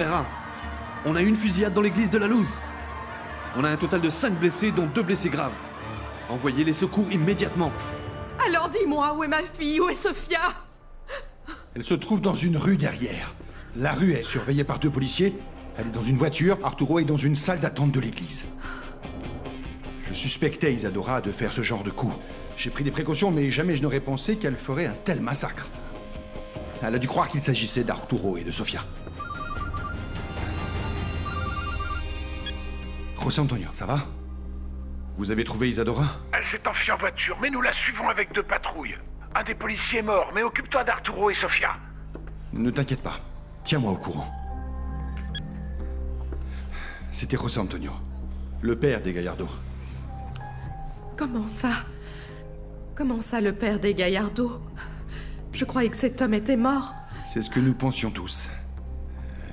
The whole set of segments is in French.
R1, on a une fusillade dans l'église de la Louse. On a un total de 5 blessés, dont 2 blessés graves. Envoyez les secours immédiatement. Alors dis-moi, où est ma fille? Où est Sophia? Elle se trouve dans une rue derrière. La rue est surveillée par 2 policiers. Elle est dans une voiture, Arturo est dans une salle d'attente de l'église. Je suspectais Isadora de faire ce genre de coup. J'ai pris des précautions, mais jamais je n'aurais pensé qu'elle ferait un tel massacre. Elle a dû croire qu'il s'agissait d'Arturo et de Sofia. José Antonio, ça va? Vous avez trouvé Isadora? Elle s'est enfuie en voiture, mais nous la suivons avec 2 patrouilles. Un des policiers est mort, mais occupe-toi d'Arturo et Sofia. Ne t'inquiète pas. Tiens-moi au courant. C'était José Antonio, le père des Gallardo. Comment ça? Comment ça, le père des Gallardo? Je croyais que cet homme était mort. C'est ce que nous pensions tous.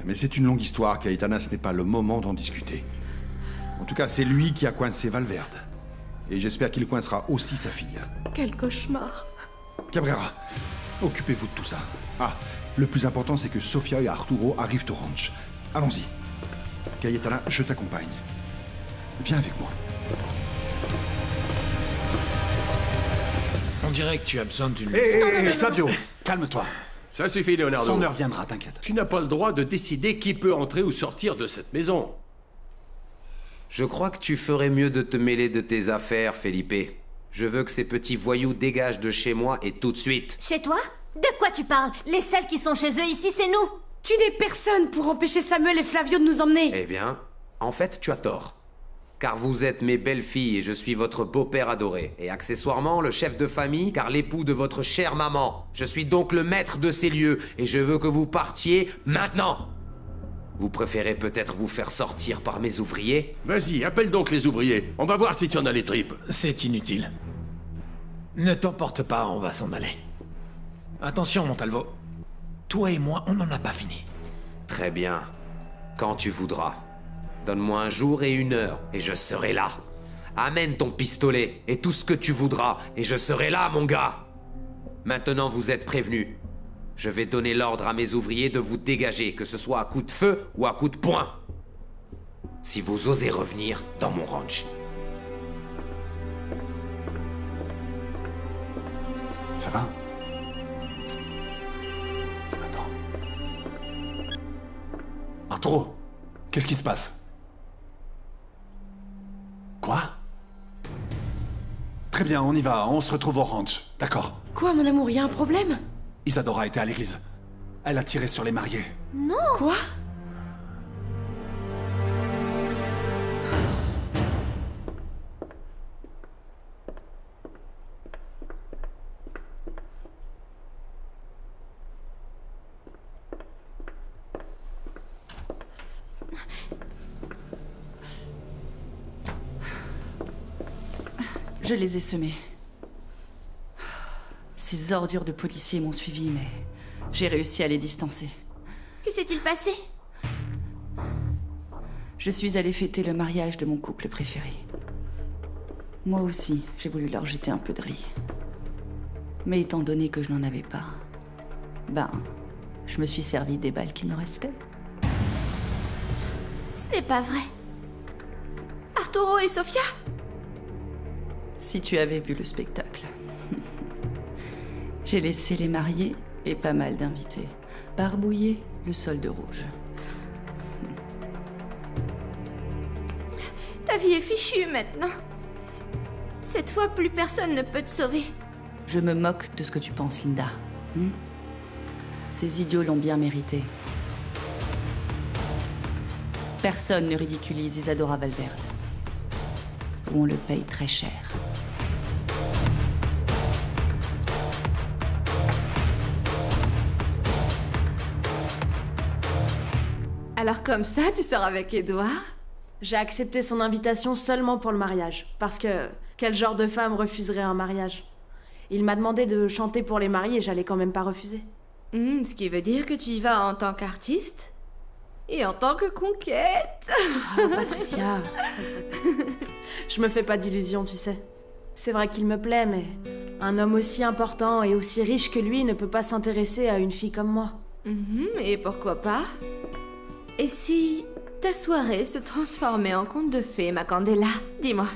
Mais c'est une longue histoire, Caetana, ce n'est pas le moment d'en discuter. En tout cas, c'est lui qui a coincé Valverde. Et j'espère qu'il coincera aussi sa fille. Quel cauchemar. Cabrera, occupez-vous de tout ça. Ah, le plus important, c'est que Sofia et Arturo arrivent au ranch. Allons-y. Cayetana, je t'accompagne. Viens avec moi. On dirait que tu as besoin d'une... Hé, Flavio, calme-toi. Ça suffit, Leonardo. Son heure viendra, t'inquiète. Tu n'as pas le droit de décider qui peut entrer ou sortir de cette maison. Je crois que tu ferais mieux de te mêler de tes affaires, Felipe. Je veux que ces petits voyous dégagent de chez moi et tout de suite. Chez toi? De quoi tu parles? Les seuls qui sont chez eux ici, c'est nous! Tu n'es personne pour empêcher Samuel et Flavio de nous emmener. Eh bien, en fait, tu as tort. Car vous êtes mes belles filles et je suis votre beau-père adoré. Et accessoirement, le chef de famille, car l'époux de votre chère maman. Je suis donc le maître de ces lieux et je veux que vous partiez maintenant. Vous préférez peut-être vous faire sortir par mes ouvriers? Vas-y, appelle donc les ouvriers. On va voir si tu en as les tripes. C'est inutile. Ne t'emporte pas, on va s'en aller. Attention, Montalvo. Toi et moi, on n'en a pas fini. Très bien. Quand tu voudras. Donne-moi un jour et une heure, et je serai là. Amène ton pistolet, et tout ce que tu voudras, et je serai là, mon gars. Maintenant, vous êtes prévenus. Je vais donner l'ordre à mes ouvriers de vous dégager, que ce soit à coup de feu ou à coup de poing. Si vous osez revenir dans mon ranch. Ça va? Attends. Arturo, qu'est-ce qui se passe? Quoi? Très bien, on y va, on se retrouve au ranch, d'accord? Quoi, mon amour, y a un problème? Isadora était à l'église. Elle a tiré sur les mariés. Non! Quoi? Je les ai semés. Ces ordures de policiers m'ont suivi, mais j'ai réussi à les distancer. Que s'est-il passé? Je suis allée fêter le mariage de mon couple préféré. Moi aussi, j'ai voulu leur jeter un peu de riz. Mais étant donné que je n'en avais pas, je me suis servi des balles qui me restaient. Ce n'est pas vrai. Arturo et Sofia? Si tu avais vu le spectacle. J'ai laissé les mariés et pas mal d'invités barbouiller le sol de rouge. Ta vie est fichue maintenant. Cette fois, plus personne ne peut te sauver. Je me moque de ce que tu penses, Linda. Ces idiots l'ont bien mérité. Personne ne ridiculise Isadora Valverde. Ou on le paye très cher. Alors comme ça, tu sors avec Edouard? J'ai accepté son invitation seulement pour le mariage. Parce que quel genre de femme refuserait un mariage? Il m'a demandé de chanter pour les mariés et j'allais quand même pas refuser. Ce qui veut dire que tu y vas en tant qu'artiste? Et en tant que conquête? Oh, Patricia. Je me fais pas d'illusions, tu sais. C'est vrai qu'il me plaît, mais un homme aussi important et aussi riche que lui ne peut pas s'intéresser à une fille comme moi. Et pourquoi pas? Et si ta soirée se transformait en conte de fées, ma Candela? Dis-moi,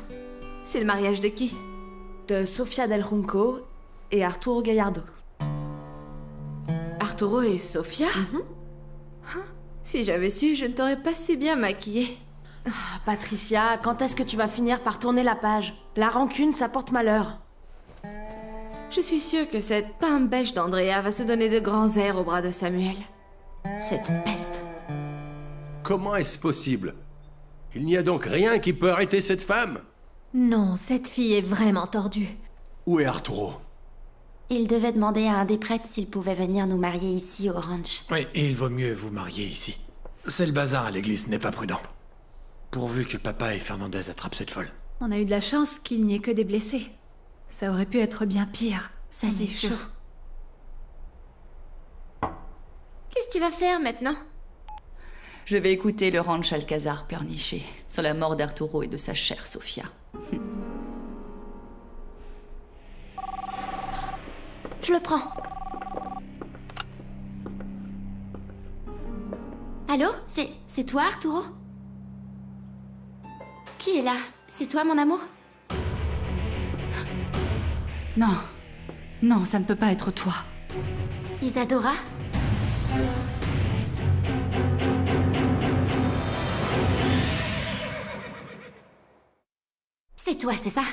c'est le mariage de qui? De Sofia del Junco et Arturo Gallardo. Arturo et Sofia? Si j'avais su, je ne t'aurais pas si bien maquillée. Patricia, quand est-ce que tu vas finir par tourner la page? La rancune, ça porte malheur. Je suis sûre que cette pain bêche d'Andrea va se donner de grands airs au bras de Samuel. Cette peste. Comment est-ce possible? Il n'y a donc rien qui peut arrêter cette femme? Non, cette fille est vraiment tordue. Où est Arturo? Il devait demander à un des prêtres s'il pouvait venir nous marier ici au ranch. Oui, et il vaut mieux vous marier ici. C'est le bazar à l'église, n'est pas prudent. Pourvu que papa et Fernandez attrapent cette folle. On a eu de la chance qu'il n'y ait que des blessés. Ça aurait pu être bien pire. Ça, c'est sûr. Qu'est-ce que tu vas faire maintenant? Je vais écouter le ranch Alcazar pleurnicher sur la mort d'Arturo et de sa chère Sofia. Je le prends. Allô? C'est toi, Arturo? Qui est là? C'est toi, mon amour? Non. Non, ça ne peut pas être toi. Isadora? C'est toi, c'est ça?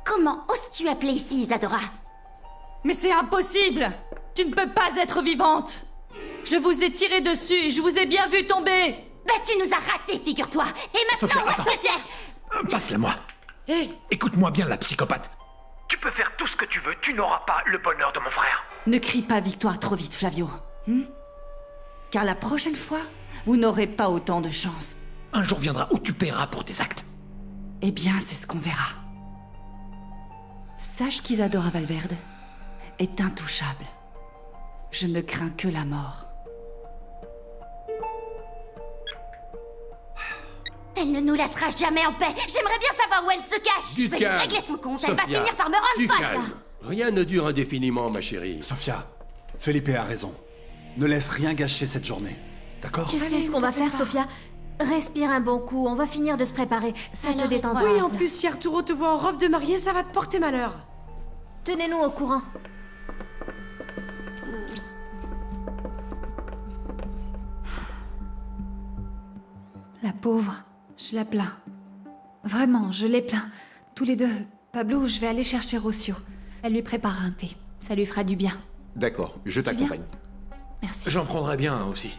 Comment oses-tu appeler ici, Isadora? Mais c'est impossible! Tu ne peux pas être vivante! Je vous ai tiré dessus et je vous ai bien vu tomber! Bah, tu nous as ratés, figure-toi! Et maintenant, Sofia, où attends. est-ce que t'es? Passe-la-moi. Hé, Écoute-moi bien, la psychopathe. Tu peux faire tout ce que tu veux, tu n'auras pas le bonheur de mon frère. Ne crie pas victoire trop vite, Flavio. Car la prochaine fois, vous n'aurez pas autant de chance. Un jour viendra où tu paieras pour tes actes. Eh bien, c'est ce qu'on verra. Sache qu'Isadora Valverde est intouchable. Je ne crains que la mort. Elle ne nous laissera jamais en paix. J'aimerais bien savoir où elle se cache. Je vais lui régler son compte. Elle va Sofia, finir par me rendre du folle. calme. Rien ne dure indéfiniment, ma chérie. Sofia, Felipe a raison. Ne laisse rien gâcher cette journée. D'accord? Tu sais ce qu'on va faire, Sofia? Respire un bon coup, on va finir de se préparer. Ça te détendra. oui, en plus, si Arturo te voit en robe de mariée, ça va te porter malheur. Tenez-nous au courant. La pauvre, je la plains. Vraiment, je les plains. Tous les deux. Pablo, je vais aller chercher Rocio. Elle lui prépare un thé. Ça lui fera du bien. D'accord, je t'accompagne. Merci. J'en prendrai bien un aussi.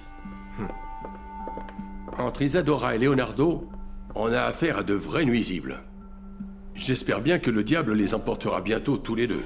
Entre Isadora et Leonardo, on a affaire à de vrais nuisibles. J'espère bien que le diable les emportera bientôt tous les deux.